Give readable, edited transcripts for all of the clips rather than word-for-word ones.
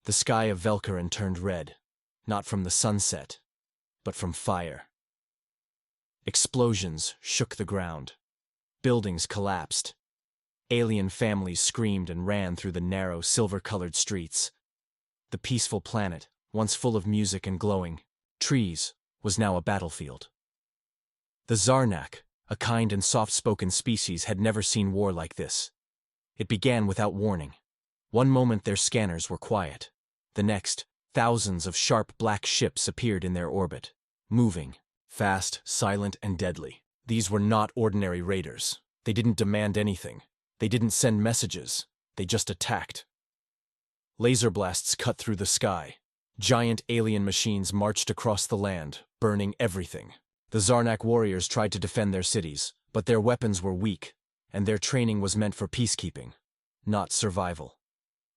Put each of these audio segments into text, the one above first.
The sky of Velkarin turned red, not from the sunset, but from fire. Explosions shook the ground. Buildings collapsed. Alien families screamed and ran through the narrow, silver-colored streets. The peaceful planet, once full of music and glowing trees, was now a battlefield. The Zarnak, a kind and soft-spoken species, had never seen war like this. It began without warning. One moment their scanners were quiet. The next, thousands of sharp black ships appeared in their orbit, moving, fast, silent, and deadly. These were not ordinary raiders. They didn't demand anything. They didn't send messages. They just attacked. Laser blasts cut through the sky. Giant alien machines marched across the land, burning everything. The Zarnak warriors tried to defend their cities, but their weapons were weak, and their training was meant for peacekeeping, not survival.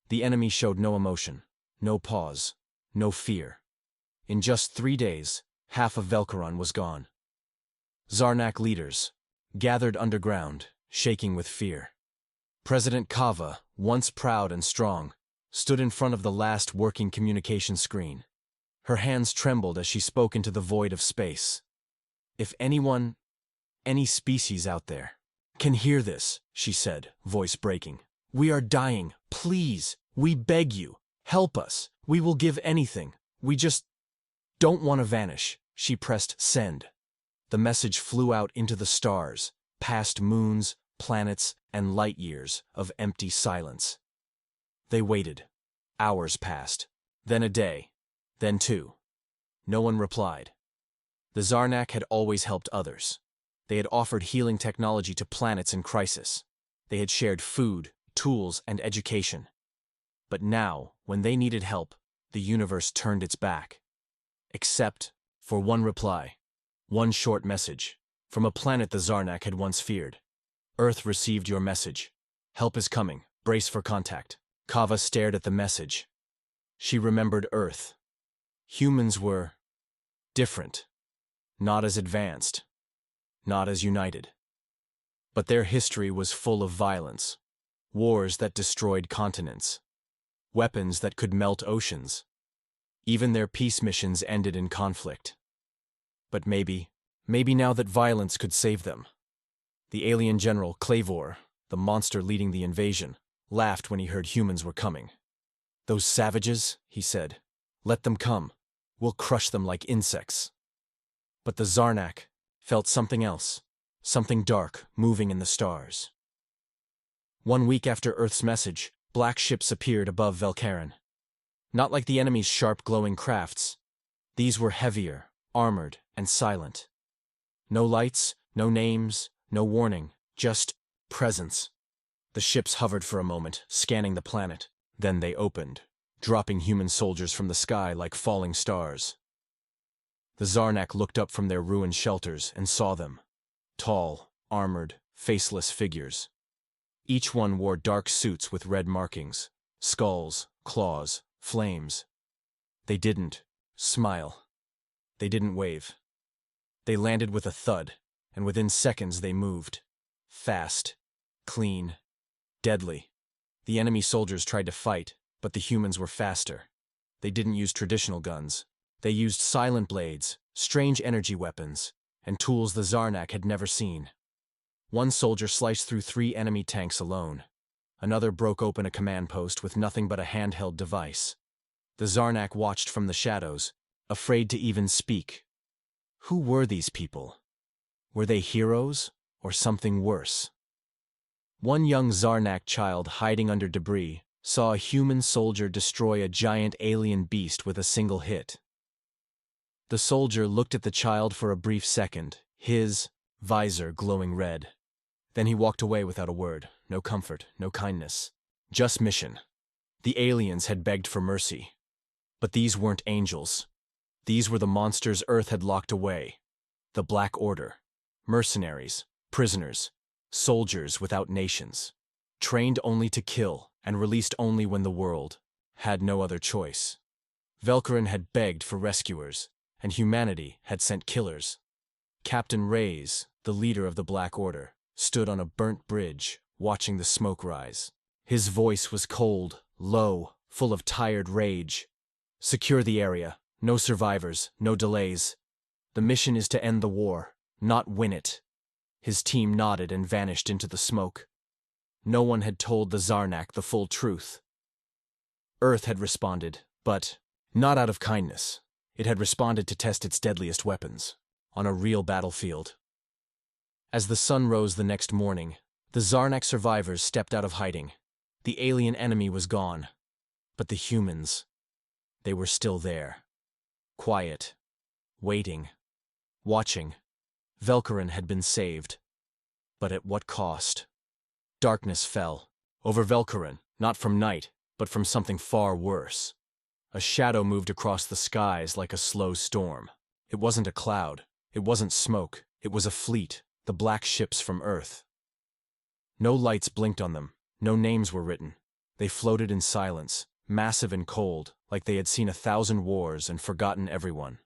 The enemy showed no emotion, no pause, no fear. In just 3 days, half of Velkarin was gone. Zarnak leaders gathered underground, shaking with fear. President Kava, once proud and strong, stood in front of the last working communication screen. Her hands trembled as she spoke into the void of space. "If anyone, any species out there, can hear this," she said, voice breaking, "we are dying. Please, we beg you, help us. We will give anything. We just don't want to vanish." She pressed send. The message flew out into the stars, past moons, planets, and light years of empty silence. They waited. Hours passed. Then a day. Then 2. No one replied. The Zarnak had always helped others. They had offered healing technology to planets in crisis. They had shared food, tools, and education. But now, when they needed help, the universe turned its back. Except for one reply. One short message. From a planet the Zarnak had once feared. "Earth received your message. Help is coming. Brace for contact." Kava stared at the message. She remembered Earth. Humans were different. Not as advanced. Not as united. But their history was full of violence. Wars that destroyed continents. Weapons that could melt oceans. Even their peace missions ended in conflict. But maybe now that violence could save them. The alien general, Clavor, the monster leading the invasion, laughed when he heard humans were coming. "Those savages," he said. "Let them come. We'll crush them like insects." But the Zarnak felt something else, something dark moving in the stars. 1 week after Earth's message, black ships appeared above Velkarin. Not like the enemy's sharp glowing crafts. These were heavier, armored, and silent. No lights, no names, no warning, just presence. The ships hovered for a moment, scanning the planet. Then they opened, dropping human soldiers from the sky like falling stars. The Zarnak looked up from their ruined shelters and saw them. Tall, armored, faceless figures. Each one wore dark suits with red markings, skulls, claws, flames. They didn't smile. They didn't wave. They landed with a thud, and within seconds they moved. Fast, clean, deadly. The enemy soldiers tried to fight, but the humans were faster. They didn't use traditional guns. They used silent blades, strange energy weapons, and tools the Zarnak had never seen. One soldier sliced through 3 enemy tanks alone. Another broke open a command post with nothing but a handheld device. The Zarnak watched from the shadows, afraid to even speak. Who were these people? Were they heroes, or something worse? One young Zarnak child hiding under debris saw a human soldier destroy a giant alien beast with a single hit. The soldier looked at the child for a brief second, his visor glowing red. Then he walked away without a word, no comfort, no kindness. Just mission. The aliens had begged for mercy. But these weren't angels. These were the monsters Earth had locked away. The Black Order. Mercenaries, prisoners, soldiers without nations. Trained only to kill, and released only when the world had no other choice. Velkarin had begged for rescuers, and humanity had sent killers. Captain Reyes, the leader of the Black Order, stood on a burnt bridge, watching the smoke rise. His voice was cold, low, full of tired rage. Secure the area. No survivors, no delays. The mission is to end the war, not win it. His team nodded and vanished into the smoke. No one had told the Zarnak the full truth. Earth had responded, but not out of kindness. It had responded to test its deadliest weapons, on a real battlefield. As the sun rose the next morning, the Zarnak survivors stepped out of hiding. The alien enemy was gone, but the humans, they were still there. Quiet, waiting, watching. Velkarin had been saved, but at what cost? Darkness fell over Velkarin, not from night, but from something far worse. A shadow moved across the skies like a slow storm. It wasn't a cloud, it wasn't smoke, it was a fleet, the black ships from Earth. No lights blinked on them, no names were written. They floated in silence, massive and cold, like they had seen 1,000 wars and forgotten everyone.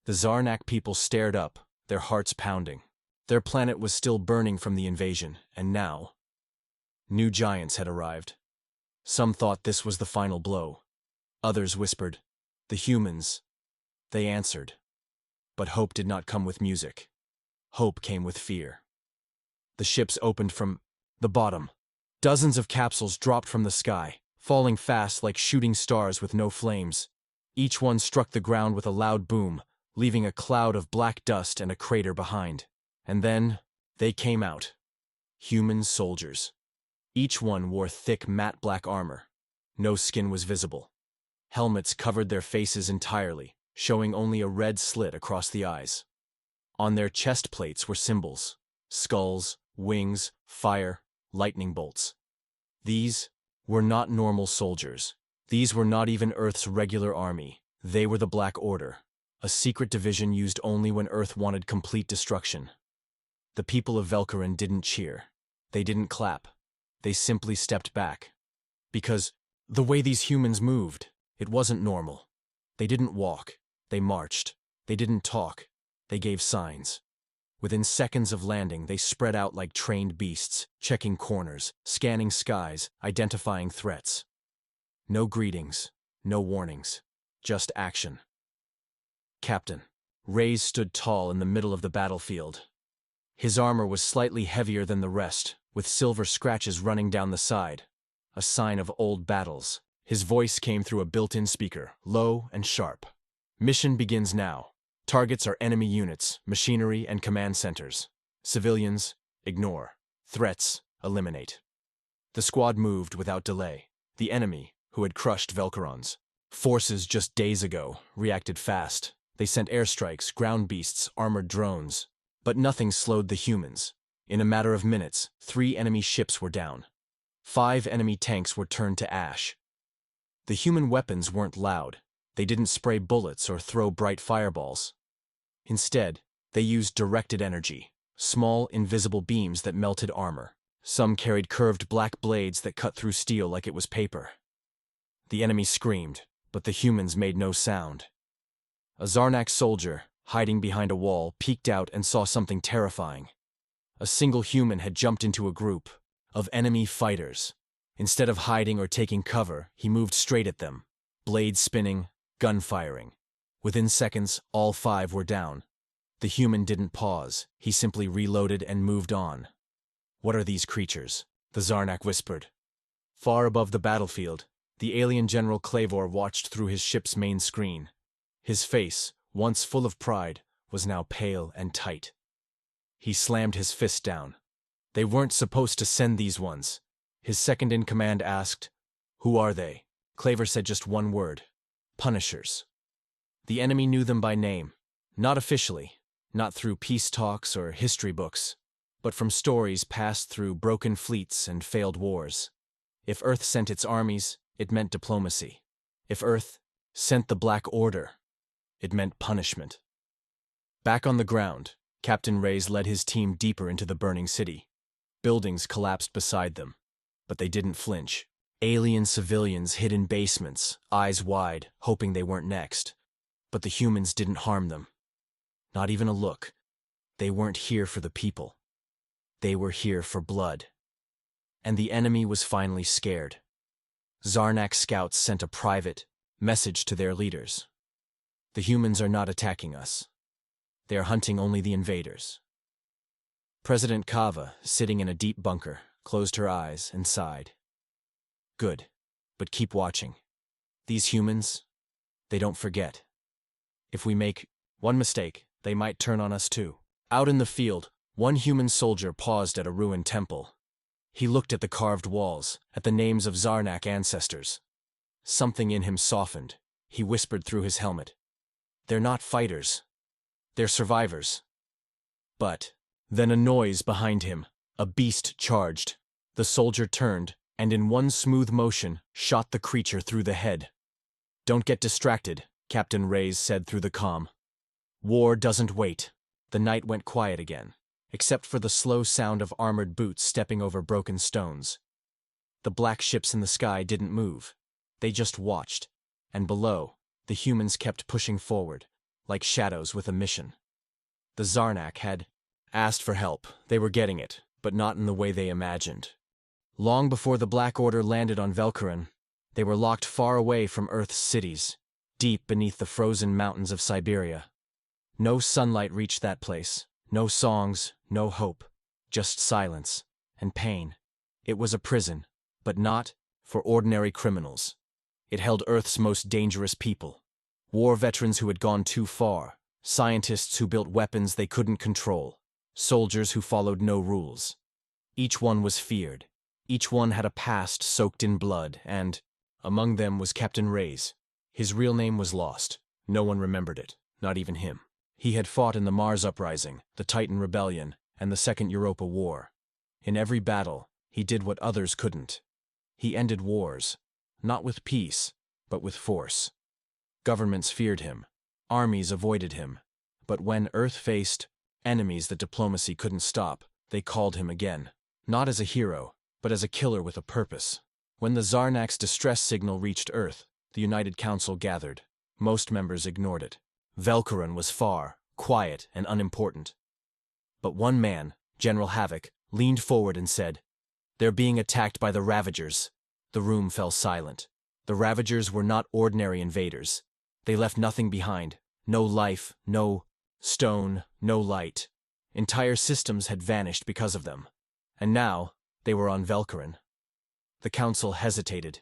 The Zarnak people stared up, their hearts pounding. Their planet was still burning from the invasion, and now, new giants had arrived. Some thought this was the final blow. Others whispered, "The humans." They answered. But hope did not come with music. Hope came with fear. The ships opened from the bottom. Dozens of capsules dropped from the sky, falling fast like shooting stars with no flames. Each one struck the ground with a loud boom, leaving a cloud of black dust and a crater behind. And then, they came out. Human soldiers. Each one wore thick matte black armor. No skin was visible. Helmets covered their faces entirely, showing only a red slit across the eyes. On their chest plates were symbols: skulls, wings, fire, lightning bolts. These were not normal soldiers. These were not even Earth's regular army. They were the Black Order, a secret division used only when Earth wanted complete destruction. The people of Velkarin didn't cheer. They didn't clap. They simply stepped back. Because the way these humans moved, it wasn't normal. They didn't walk. They marched. They didn't talk. They gave signs. Within seconds of landing, they spread out like trained beasts, checking corners, scanning skies, identifying threats. No greetings, no warnings, just action. Captain Reyes stood tall in the middle of the battlefield. His armor was slightly heavier than the rest, with silver scratches running down the side, a sign of old battles. His voice came through a built-in speaker, low and sharp. Mission begins now. Targets are enemy units, machinery, and command centers. Civilians, ignore. Threats, eliminate. The squad moved without delay. The enemy, who had crushed Velkaron's forces just days ago, reacted fast. They sent airstrikes, ground beasts, armored drones. But nothing slowed the humans. In a matter of minutes, 3 enemy ships were down. 5 enemy tanks were turned to ash. The human weapons weren't loud. They didn't spray bullets or throw bright fireballs. Instead, they used directed energy, small, invisible beams that melted armor. Some carried curved black blades that cut through steel like it was paper. The enemy screamed, but the humans made no sound. A Zarnak soldier, hiding behind a wall, peeked out and saw something terrifying. A single human had jumped into a group of enemy fighters. Instead of hiding or taking cover, he moved straight at them, blades spinning, gun firing. Within seconds, all 5 were down. The human didn't pause. He simply reloaded and moved on. "What are these creatures?" the Zarnak whispered. Far above the battlefield, the alien General Clavor watched through his ship's main screen. His face, once full of pride, was now pale and tight. He slammed his fist down. They weren't supposed to send these ones. His second-in-command asked, "Who are they?" Clavor said just one word: Punishers. The enemy knew them by name, not officially, not through peace talks or history books, but from stories passed through broken fleets and failed wars. If Earth sent its armies, it meant diplomacy. If Earth sent the Black Order, it meant punishment. Back on the ground, Captain Reyes led his team deeper into the burning city. Buildings collapsed beside them, but they didn't flinch. Alien civilians hid in basements, eyes wide, hoping they weren't next. But the humans didn't harm them. Not even a look. They weren't here for the people. They were here for blood. And the enemy was finally scared. Zarnak scouts sent a private message to their leaders. The humans are not attacking us. They are hunting only the invaders. President Kava, sitting in a deep bunker, closed her eyes and sighed. Good, but keep watching. These humans, they don't forget. If we make one mistake, they might turn on us too. Out in the field, one human soldier paused at a ruined temple. He looked at the carved walls, at the names of Zarnak ancestors. Something in him softened. He whispered through his helmet. They're not fighters. They're survivors. But then a noise behind him. A beast charged. The soldier turned, and in one smooth motion, shot the creature through the head. Don't get distracted, Captain Reyes said through the comm. War doesn't wait. The night went quiet again, except for the slow sound of armored boots stepping over broken stones. The black ships in the sky didn't move. They just watched, and below, the humans kept pushing forward, like shadows with a mission. The Zarnak had asked for help. They were getting it, but not in the way they imagined. Long before the Black Order landed on Velkaran, they were locked far away from Earth's cities, deep beneath the frozen mountains of Siberia. No sunlight reached that place, no songs, no hope, just silence and pain. It was a prison, but not for ordinary criminals. It held Earth's most dangerous people. War veterans who had gone too far, scientists who built weapons they couldn't control, soldiers who followed no rules. Each one was feared. Each one had a past soaked in blood, and among them was Captain Reyes. His real name was lost. No one remembered it, not even him. He had fought in the Mars Uprising, the Titan Rebellion, and the Second Europa War. In every battle, he did what others couldn't. He ended wars, not with peace, but with force. Governments feared him. Armies avoided him. But when Earth faced enemies that diplomacy couldn't stop, they called him again. Not as a hero, but as a killer with a purpose. When the Zarnak's distress signal reached Earth, the United Council gathered. Most members ignored it. Velkaran was far, quiet, and unimportant. But one man, General Havoc, leaned forward and said, "They're being attacked by the Ravagers." The room fell silent. The Ravagers were not ordinary invaders. They left nothing behind. No life, no stone, no light. Entire systems had vanished because of them. And now, they were on Velkaran. The council hesitated.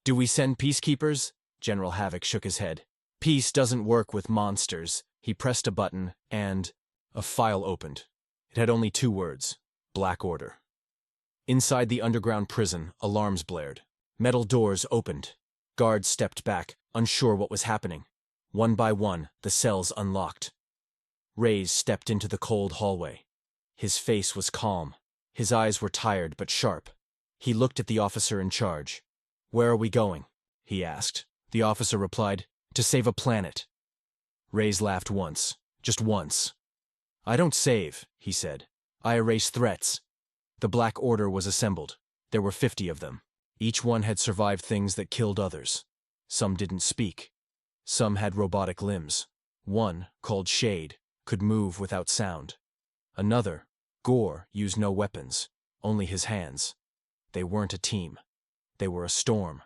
"Do we send peacekeepers?" General Havoc shook his head. "Peace doesn't work with monsters." He pressed a button, and a file opened. It had only 2 words: Black Order. Inside the underground prison, alarms blared. Metal doors opened. Guards stepped back, unsure what was happening. One by one, the cells unlocked. Reyes stepped into the cold hallway. His face was calm. His eyes were tired but sharp. He looked at the officer in charge. "Where are we going?" he asked. The officer replied, "To save a planet." Reyes laughed once, just once. "I don't save," he said. "I erase threats." The Black Order was assembled. There were 50 of them. Each one had survived things that killed others. Some didn't speak. Some had robotic limbs. One, called Shade, could move without sound. Another, Gore, used no weapons, only his hands. They weren't a team. They were a storm.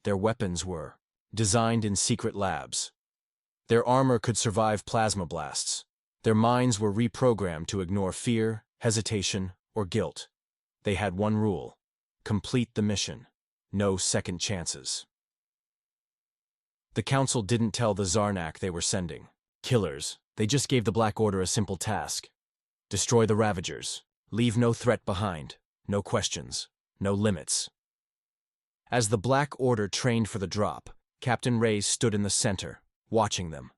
Their weapons were designed in secret labs. Their armor could survive plasma blasts. Their minds were reprogrammed to ignore fear, hesitation, or guilt. They had one rule: complete the mission. No second chances. The council didn't tell the Zarnak they were sending killers. They just gave the Black Order a simple task: destroy the Ravagers. Leave no threat behind. No questions. No limits. As the Black Order trained for the drop, Captain Reyes stood in the center, watching them.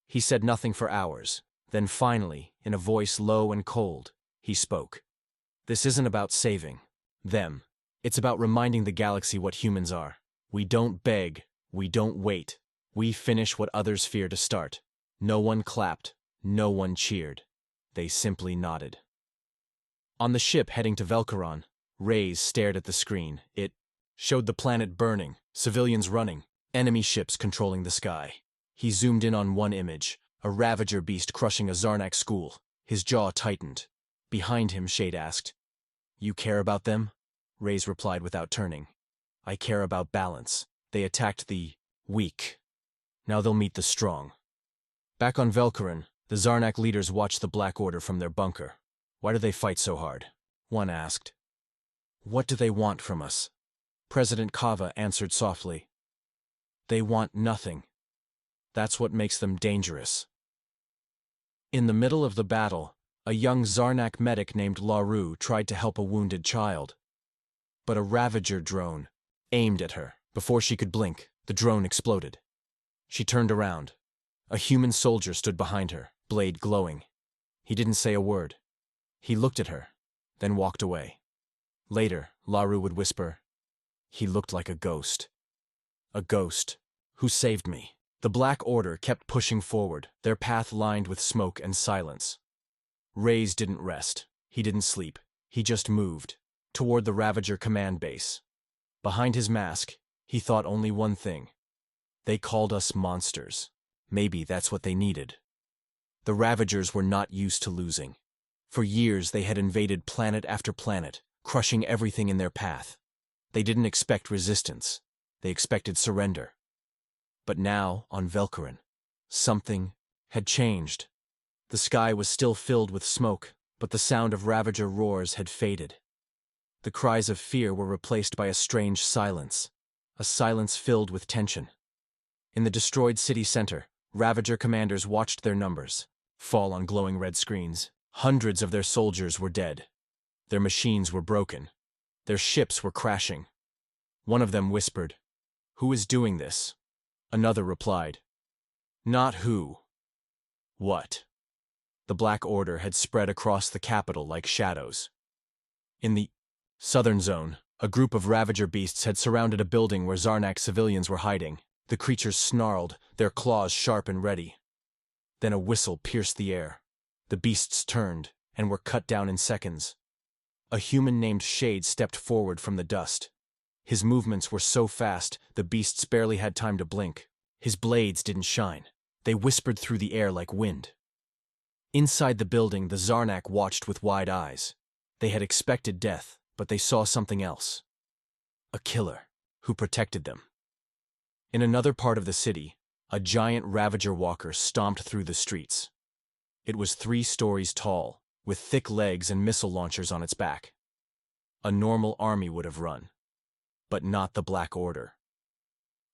He said nothing for hours. Then finally, in a voice low and cold, he spoke. "This isn't about saving them. It's about reminding the galaxy what humans are. We don't beg. We don't wait. We finish what others fear to start." No one clapped. No one cheered. They simply nodded. On the ship heading to Velkaran, Reyes stared at the screen. It showed the planet burning, civilians running, enemy ships controlling the sky. He zoomed in on one image, a Ravager beast crushing a Zarnak school. His jaw tightened. Behind him, Shade asked, "You care about them?" Reyes replied without turning. I care about balance. They attacked the weak. Now they'll meet the strong. Back on Velkarin, the Zarnak leaders watched the Black Order from their bunker. Why do they fight so hard? One asked. What do they want from us? President Kava answered softly. They want nothing. That's what makes them dangerous. In the middle of the battle, a young Zarnak medic named Laru tried to help a wounded child. But a Ravager drone aimed at her. Before she could blink, the drone exploded. She turned around. A human soldier stood behind her, blade glowing. He didn't say a word. He looked at her, then walked away. Later, Laru would whisper, "He looked like a ghost. A ghost who saved me." The Black Order kept pushing forward, their path lined with smoke and silence. Reyes didn't rest. He didn't sleep. He just moved, toward the Ravager command base. Behind his mask, he thought only one thing. They called us monsters. Maybe that's what they needed. The Ravagers were not used to losing. For years they had invaded planet after planet, crushing everything in their path. They didn't expect resistance. They expected surrender. But now, on Velkarin, something had changed. The sky was still filled with smoke, but the sound of Ravager roars had faded. The cries of fear were replaced by a strange silence, a silence filled with tension. In the destroyed city center, Ravager commanders watched their numbers fall on glowing red screens. Hundreds of their soldiers were dead. Their machines were broken. Their ships were crashing. One of them whispered, "Who is doing this?" Another replied, "Not who. What?" The Black Order had spread across the capital like shadows. In the southern zone, a group of Ravager beasts had surrounded a building where Zarnak civilians were hiding. The creatures snarled, their claws sharp and ready. Then a whistle pierced the air. The beasts turned, and were cut down in seconds. A human named Shade stepped forward from the dust. His movements were so fast, the beasts barely had time to blink. His blades didn't shine. They whispered through the air like wind. Inside the building, the Zarnak watched with wide eyes. They had expected death, but they saw something else. A killer, who protected them. In another part of the city, a giant Ravager walker stomped through the streets. It was 3 stories tall, with thick legs and missile launchers on its back. A normal army would have run. But not the Black Order.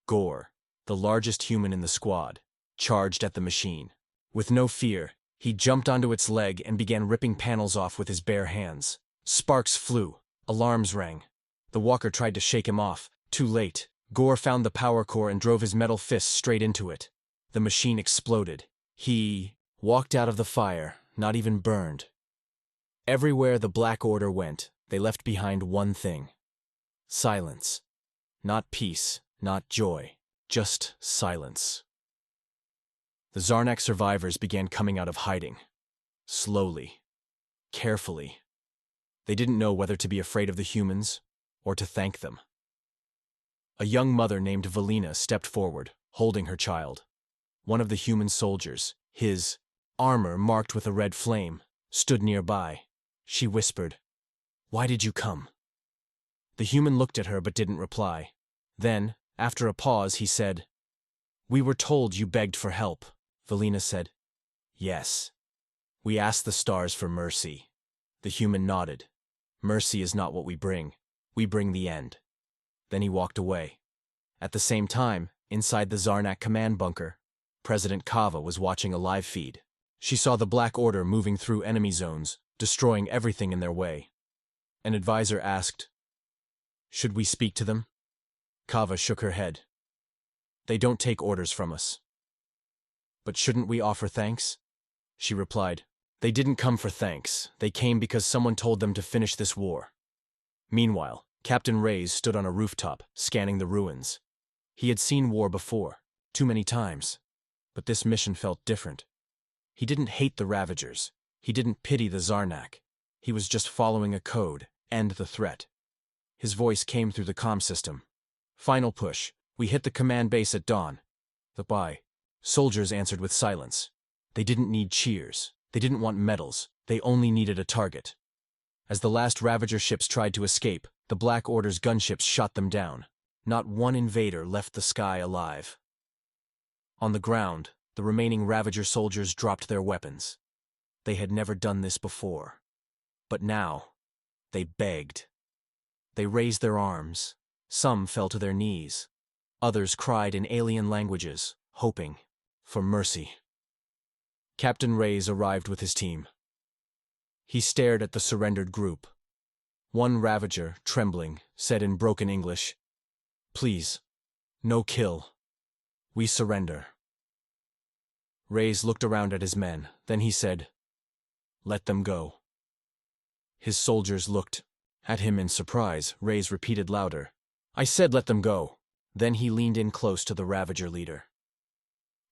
Gore, the largest human in the squad, charged at the machine. With no fear, he jumped onto its leg and began ripping panels off with his bare hands. Sparks flew. Alarms rang. The walker tried to shake him off. Too late. Gore found the power core and drove his metal fist straight into it. The machine exploded. He walked out of the fire, not even burned. Everywhere the Black Order went, they left behind one thing. Silence. Not peace, not joy, just silence. The Zarnak survivors began coming out of hiding. Slowly. Carefully. They didn't know whether to be afraid of the humans or to thank them. A young mother named Valina stepped forward, holding her child. One of the human soldiers, his armor marked with a red flame, stood nearby. She whispered, "Why did you come?" The human looked at her but didn't reply. Then, after a pause, he said, "We were told you begged for help." Valina said, "Yes. We asked the stars for mercy." The human nodded. "Mercy is not what we bring. We bring the end." Then he walked away. At the same time, inside the Zarnak command bunker, President Kava was watching a live feed. She saw the Black Order moving through enemy zones, destroying everything in their way. An advisor asked, "Should we speak to them?" Kava shook her head. "They don't take orders from us." "But shouldn't we offer thanks?" She replied, "They didn't come for thanks. They came because someone told them to finish this war." Meanwhile, Captain Reyes stood on a rooftop, scanning the ruins. He had seen war before, too many times. But this mission felt different. He didn't hate the Ravagers. He didn't pity the Zarnak. He was just following a code, end the threat. His voice came through the comm system. "Final push. We hit the command base at dawn." The soldiers answered with silence. They didn't need cheers. They didn't want medals. They only needed a target. As the last Ravager ships tried to escape, the Black Order's gunships shot them down. Not one invader left the sky alive. On the ground, the remaining Ravager soldiers dropped their weapons. They had never done this before. But now, they begged. They raised their arms. Some fell to their knees. Others cried in alien languages, hoping for mercy. Captain Reyes arrived with his team. He stared at the surrendered group. One Ravager, trembling, said in broken English, "Please, no kill. We surrender." Reyes looked around at his men. Then he said, "Let them go." His soldiers looked at him in surprise. Reyes repeated louder, "I said let them go." Then he leaned in close to the Ravager leader.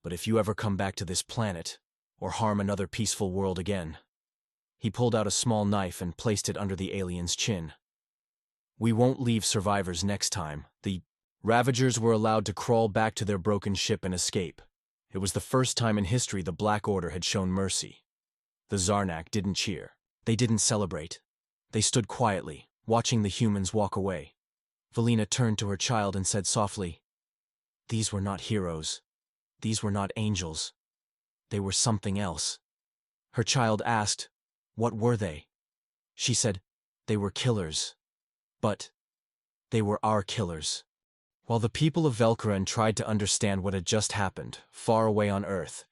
"But if you ever come back to this planet, or harm another peaceful world again," he pulled out a small knife and placed it under the alien's chin. "We won't leave survivors next time." The Ravagers were allowed to crawl back to their broken ship and escape. It was the first time in history the Black Order had shown mercy. The Zarnak didn't cheer. They didn't celebrate. They stood quietly, watching the humans walk away. Valina turned to her child and said softly, "These were not heroes. These were not angels. They were something else." Her child asked, "What were they?" She said, "They were killers. But they were our killers." While the people of Velkaran tried to understand what had just happened, far away on Earth,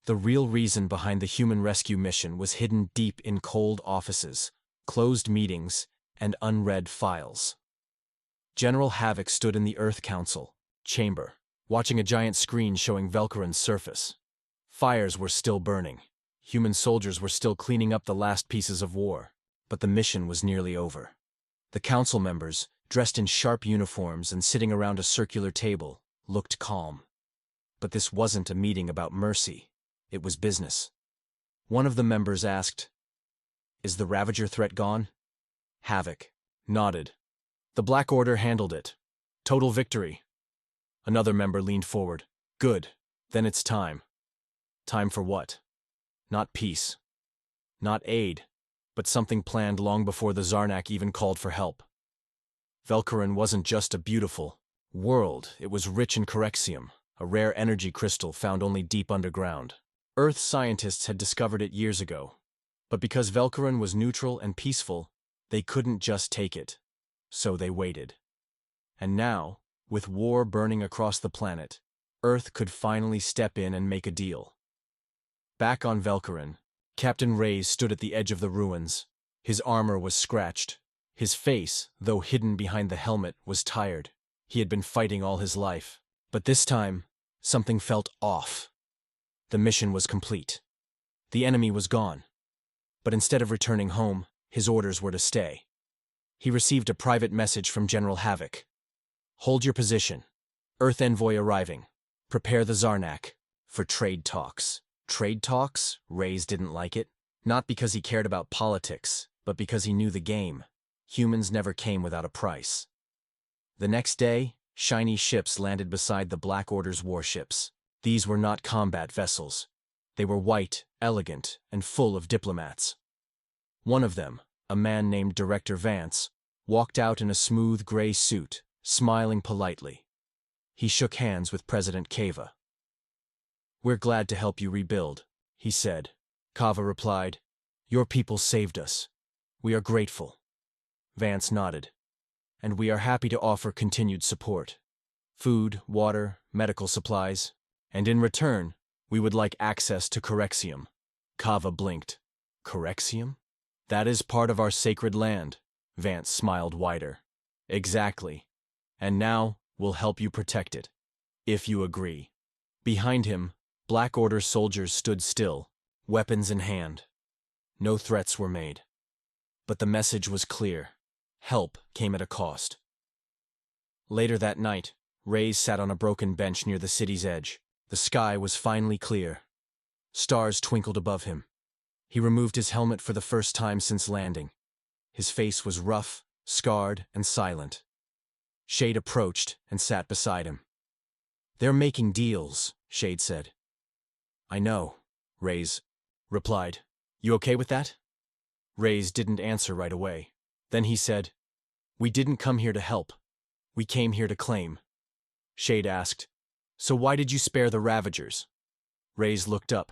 the real reason behind the human rescue mission was hidden deep in cold offices, closed meetings, and unread files. General Havoc stood in the Earth Council chamber, watching a giant screen showing Velkaran's surface. Fires were still burning. Human soldiers were still cleaning up the last pieces of war, but the mission was nearly over. The council members, dressed in sharp uniforms and sitting around a circular table, looked calm. But this wasn't a meeting about mercy. It was business. One of the members asked, "Is the Ravager threat gone?" Havoc nodded. "The Black Order handled it. Total victory." Another member leaned forward. "Good. Then it's time." Time for what? Not peace. Not aid. But something planned long before the Zarnak even called for help. Velkaran wasn't just a beautiful world. It was rich in Corexium, a rare energy crystal found only deep underground. Earth scientists had discovered it years ago. But because Velkaran was neutral and peaceful, they couldn't just take it. So they waited. And now, with war burning across the planet, Earth could finally step in and make a deal. Back on Velkaran, Captain Reyes stood at the edge of the ruins. His armor was scratched. His face, though hidden behind the helmet, was tired. He had been fighting all his life. But this time, something felt off. The mission was complete. The enemy was gone. But instead of returning home, his orders were to stay. He received a private message from General Havoc. "Hold your position. Earth envoy arriving. Prepare the Zarnak for trade talks." Trade talks? Reyes didn't like it. Not because he cared about politics, but because he knew the game. Humans never came without a price. The next day, shiny ships landed beside the Black Order's warships. These were not combat vessels. They were white, elegant, and full of diplomats. One of them, a man named Director Vance, walked out in a smooth gray suit, smiling politely. He shook hands with President Kava. "We're glad to help you rebuild," he said. Kava replied, "Your people saved us. We are grateful." Vance nodded. "And we are happy to offer continued support. Food, water, medical supplies. And in return, we would like access to Corexium." Kava blinked. "Corexium? That is part of our sacred land." Vance smiled wider. "Exactly. And now, we'll help you protect it. If you agree." Behind him, Black Order soldiers stood still, weapons in hand. No threats were made. But the message was clear. Help came at a cost. Later that night, Reyes sat on a broken bench near the city's edge. The sky was finally clear. Stars twinkled above him. He removed his helmet for the first time since landing. His face was rough, scarred, and silent. Shade approached and sat beside him. "They're making deals," Shade said. "I know," Reyes replied. "You okay with that?" Reyes didn't answer right away. Then he said, "We didn't come here to help. We came here to claim. Shade asked, "So why did you spare the Ravagers?" Reyes looked up.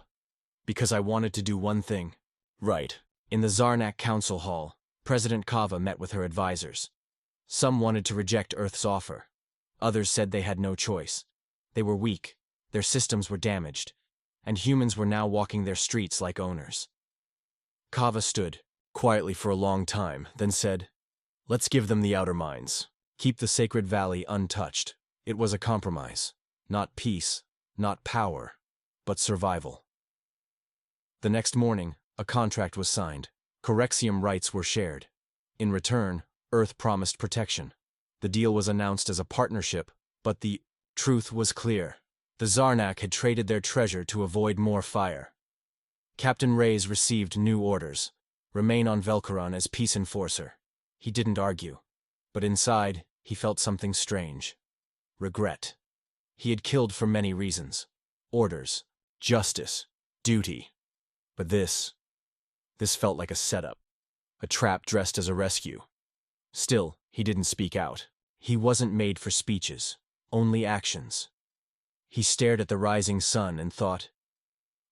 "Because I wanted to do one thing." "Right." In the Zarnak Council Hall, President Kava met with her advisors. Some wanted to reject Earth's offer. Others said they had no choice. They were weak, their systems were damaged, and humans were now walking their streets like owners. Kava stood, quietly for a long time, then said, "Let's give them the outer mines. Keep the Sacred Valley untouched." It was a compromise. Not peace, not power, but survival. The next morning, a contract was signed. Correxium rights were shared. In return, Earth promised protection. The deal was announced as a partnership, but the truth was clear. The Zarnak had traded their treasure to avoid more fire. Captain Reyes received new orders. Remain on Velkaron as peace enforcer. He didn't argue, but inside, he felt something strange. Regret. He had killed for many reasons. Orders, justice, duty. But this felt like a setup. A trap dressed as a rescue. Still, he didn't speak out. He wasn't made for speeches, only actions. He stared at the rising sun and thought,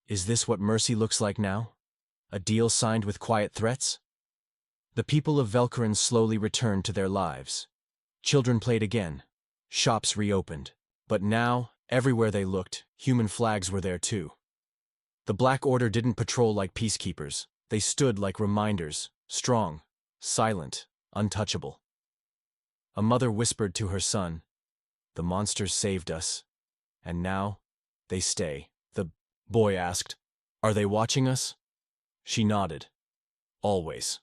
is this what mercy looks like now? A deal signed with quiet threats? The people of Velkaran slowly returned to their lives. Children played again. Shops reopened. But now, everywhere they looked, human flags were there too. The Black Order didn't patrol like peacekeepers. They stood like reminders, strong, silent, untouchable. A mother whispered to her son, "The monsters saved us. And now, they stay." The boy asked, "Are they watching us?" She nodded. "Always."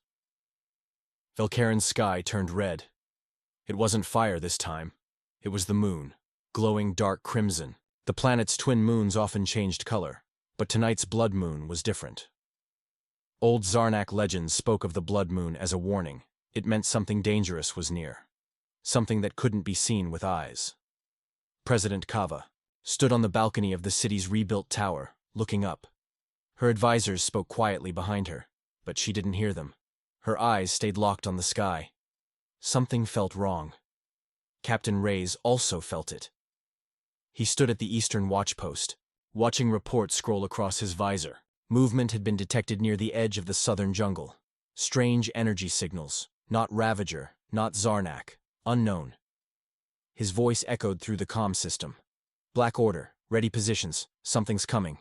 Velkaran's sky turned red. It wasn't fire this time. It was the moon, glowing dark crimson. The planet's twin moons often changed color, but tonight's blood moon was different. Old Zarnak legends spoke of the blood moon as a warning. It meant something dangerous was near. Something that couldn't be seen with eyes. President Kava stood on the balcony of the city's rebuilt tower, looking up. Her advisors spoke quietly behind her, but she didn't hear them. Her eyes stayed locked on the sky. Something felt wrong. Captain Reyes also felt it. He stood at the eastern watchpost, watching reports scroll across his visor. Movement had been detected near the edge of the southern jungle. Strange energy signals, not Ravager, not Zarnak, unknown. His voice echoed through the comm system. "Black Order, ready positions, something's coming."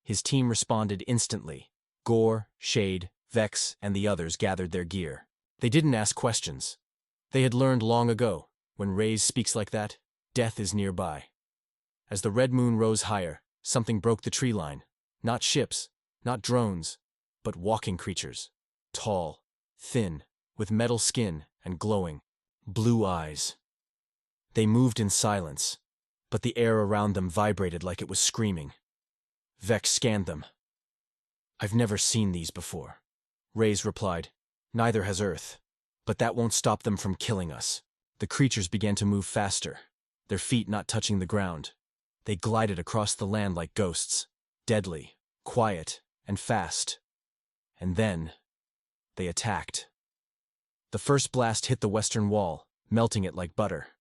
His team responded instantly. Gore, Shade, Vex, and the others gathered their gear. They didn't ask questions. They had learned long ago, when Reyes speaks like that, death is nearby. As the red moon rose higher, something broke the tree line. Not ships, not drones, but walking creatures. Tall, thin, with metal skin and glowing, blue eyes. They moved in silence, but the air around them vibrated like it was screaming. Vex scanned them. "I've never seen these before," Reyes replied. "Neither has Earth. But that won't stop them from killing us." The creatures began to move faster, their feet not touching the ground. They glided across the land like ghosts, deadly, quiet, and fast. And then, they attacked. The first blast hit the western wall, melting it like butter.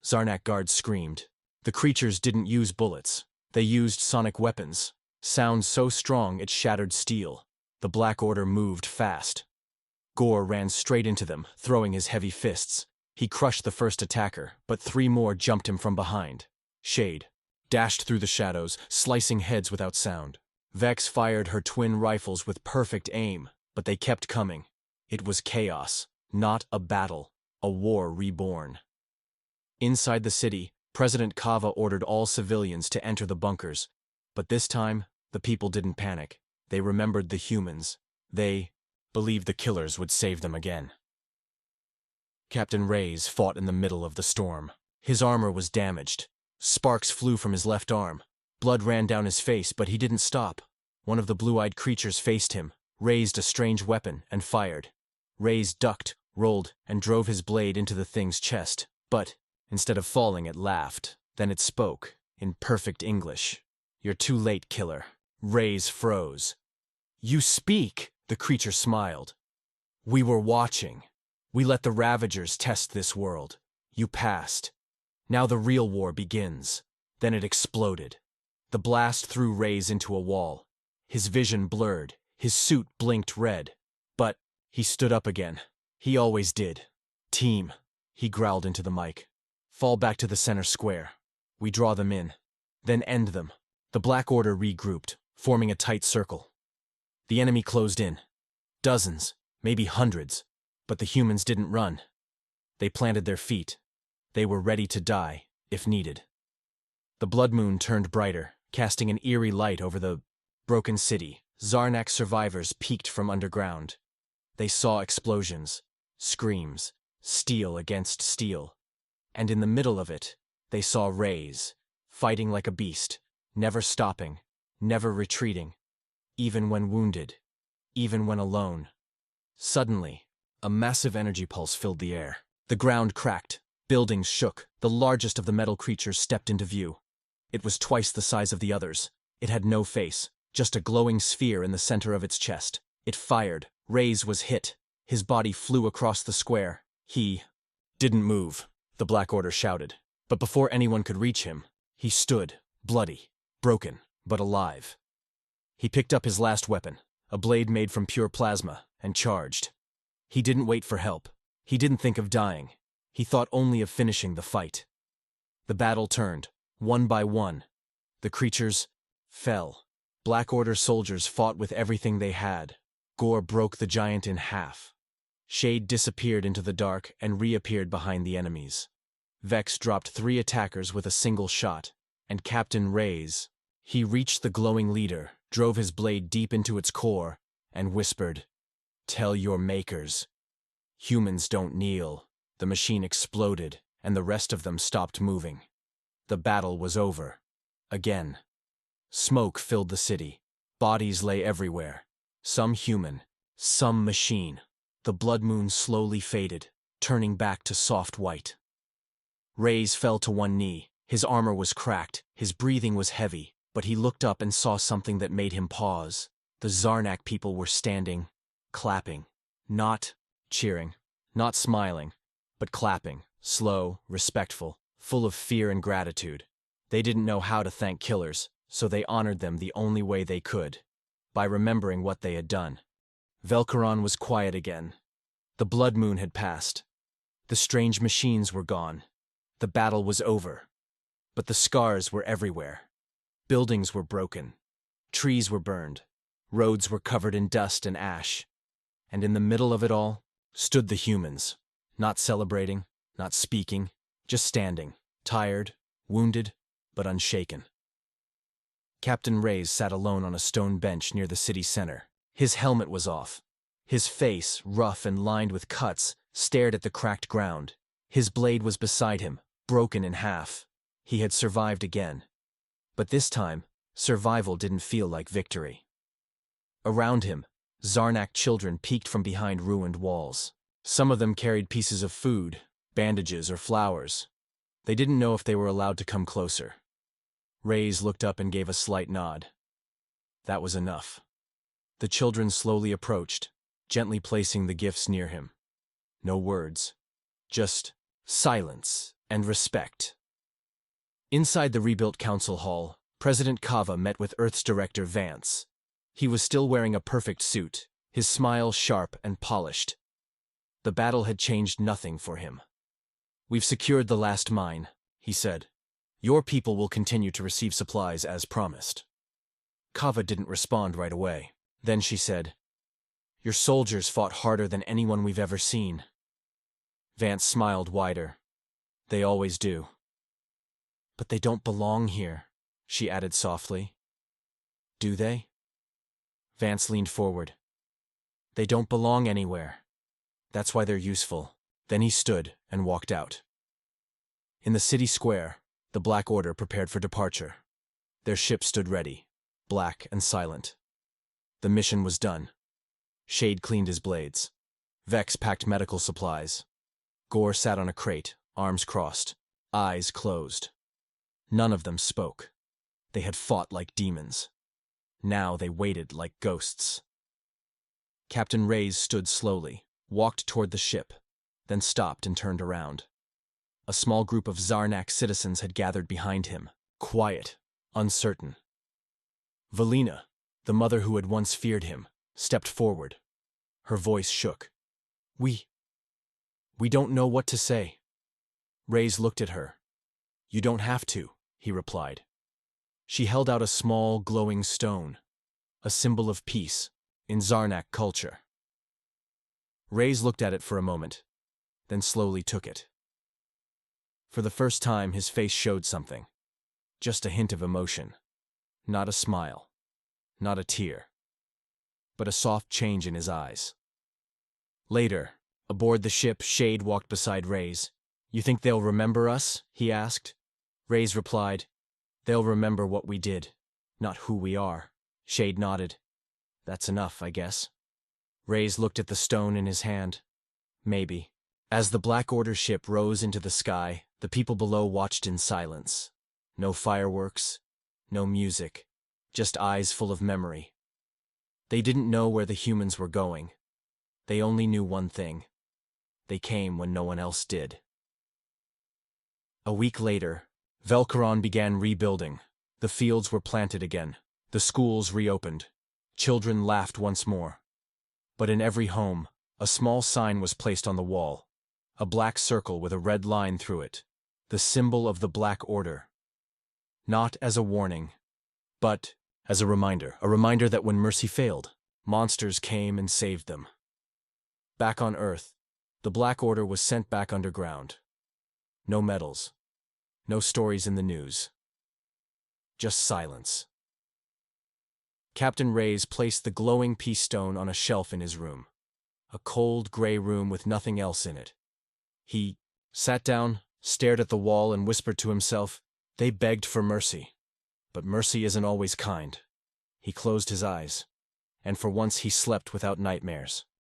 Zarnak guards screamed. The creatures didn't use bullets. They used sonic weapons, sound so strong it shattered steel. The Black Order moved fast. Gore ran straight into them, throwing his heavy fists. He crushed the first attacker, but 3 more jumped him from behind. Shade dashed through the shadows, slicing heads without sound. Vex fired her twin rifles with perfect aim, but they kept coming. It was chaos, not a battle, a war reborn. Inside the city, President Kava ordered all civilians to enter the bunkers, but this time, the people didn't panic. They remembered the humans. They believed the killers would save them again. Captain Reyes fought in the middle of the storm. His armor was damaged. Sparks flew from his left arm. Blood ran down his face, but he didn't stop. One of the blue-eyed creatures faced him, raised a strange weapon, and fired. Reyes ducked, rolled, and drove his blade into the thing's chest. But, instead of falling, it laughed. Then it spoke, in perfect English. "You're too late, killer." Reyes froze. "You speak," the creature smiled. "We were watching. We let the Ravagers test this world. You passed. Now the real war begins. Then it exploded. The blast threw Reyes into a wall. His vision blurred, his suit blinked red. But he stood up again. He always did. Team, he growled into the mic. Fall back to the center square. We draw them in. Then end them. The Black Order regrouped, forming a tight circle. The enemy closed in. Dozens, maybe hundreds. But the humans didn't run. They planted their feet. They were ready to die, if needed. The blood moon turned brighter, casting an eerie light over the broken city. Zarnak survivors peeked from underground. They saw explosions, screams, steel against steel. And in the middle of it, they saw Reyes, fighting like a beast, never stopping, never retreating, even when wounded, even when alone. Suddenly, a massive energy pulse filled the air. The ground cracked, buildings shook, the largest of the metal creatures stepped into view. It was twice the size of the others. It had no face, just a glowing sphere in the center of its chest. It fired. Reyes was hit. His body flew across the square. He didn't move, the Black Order shouted. But before anyone could reach him, he stood, bloody, broken, but alive. He picked up his last weapon, a blade made from pure plasma, and charged. He didn't wait for help. He didn't think of dying. He thought only of finishing the fight. The battle turned, one by one. The creatures fell. Black Order soldiers fought with everything they had. Gore broke the giant in half. Shade disappeared into the dark and reappeared behind the enemies. Vex dropped 3 attackers with a single shot, and Captain Reyes, he reached the glowing leader, drove his blade deep into its core, and whispered, "Tell your makers. Humans don't kneel." The machine exploded, and the rest of them stopped moving. The battle was over. Again. Smoke filled the city. Bodies lay everywhere. Some human, some machine. The blood moon slowly faded, turning back to soft white. Reyes fell to one knee. His armor was cracked, his breathing was heavy, but he looked up and saw something that made him pause. The Zarnak people were standing, clapping. Not cheering, not smiling, but clapping, slow, respectful, full of fear and gratitude. They didn't know how to thank killers, so they honored them the only way they could, by remembering what they had done. Velkaron was quiet again. The blood moon had passed. The strange machines were gone. The battle was over. But the scars were everywhere. Buildings were broken. Trees were burned. Roads were covered in dust and ash. And in the middle of it all stood the humans, not celebrating, not speaking, just standing, tired, wounded, but unshaken. Captain Reyes sat alone on a stone bench near the city center. His helmet was off. His face, rough and lined with cuts, stared at the cracked ground. His blade was beside him, broken in half. He had survived again. But this time, survival didn't feel like victory. Around him, Zarnak children peeked from behind ruined walls. Some of them carried pieces of food, bandages or flowers. They didn't know if they were allowed to come closer. Reyes looked up and gave a slight nod. That was enough. The children slowly approached, gently placing the gifts near him. No words, just silence and respect. Inside the rebuilt council hall, President Kava met with Earth's director Vance. He was still wearing a perfect suit, his smile sharp and polished. The battle had changed nothing for him. "We've secured the last mine," he said. "Your people will continue to receive supplies as promised." Kava didn't respond right away. Then she said, "Your soldiers fought harder than anyone we've ever seen." Vance smiled wider. "They always do." "But they don't belong here," she added softly. "Do they?" Vance leaned forward. "They don't belong anywhere. That's why they're useful." Then he stood and walked out. In the city square, the Black Order prepared for departure. Their ship stood ready, black and silent. The mission was done. Shade cleaned his blades. Vex packed medical supplies. Gore sat on a crate, arms crossed, eyes closed. None of them spoke. They had fought like demons. Now they waited like ghosts. Captain Reyes stood slowly, walked toward the ship, then stopped and turned around. A small group of Zarnak citizens had gathered behind him, quiet, uncertain. Valina, the mother who had once feared him, stepped forward. Her voice shook. We don't know what to say." Reyes looked at her. "You don't have to," he replied. She held out a small, glowing stone, a symbol of peace in Zarnak culture. Reyes looked at it for a moment, then slowly took it. For the first time, his face showed something. Just a hint of emotion. Not a smile. Not a tear. But a soft change in his eyes. Later, aboard the ship, Shade walked beside Reyes. "You think they'll remember us?" he asked. Reyes replied, "They'll remember what we did, not who we are." Shade nodded. "That's enough, I guess." Reyes looked at the stone in his hand. Maybe. As the Black Order ship rose into the sky, the people below watched in silence. No fireworks, no music, just eyes full of memory. They didn't know where the humans were going. They only knew one thing. They came when no one else did. A week later, Velkaron began rebuilding. The fields were planted again. The schools reopened. Children laughed once more. But in every home, a small sign was placed on the wall. A black circle with a red line through it. The symbol of the Black Order. Not as a warning, but as a reminder that when mercy failed, monsters came and saved them. Back on Earth, the Black Order was sent back underground. No medals, no stories in the news. Just silence. Captain Reyes placed the glowing peace stone on a shelf in his room. A cold, gray room with nothing else in it. He sat down, stared at the wall, and whispered to himself, "They begged for mercy. But mercy isn't always kind." He closed his eyes, and for once he slept without nightmares.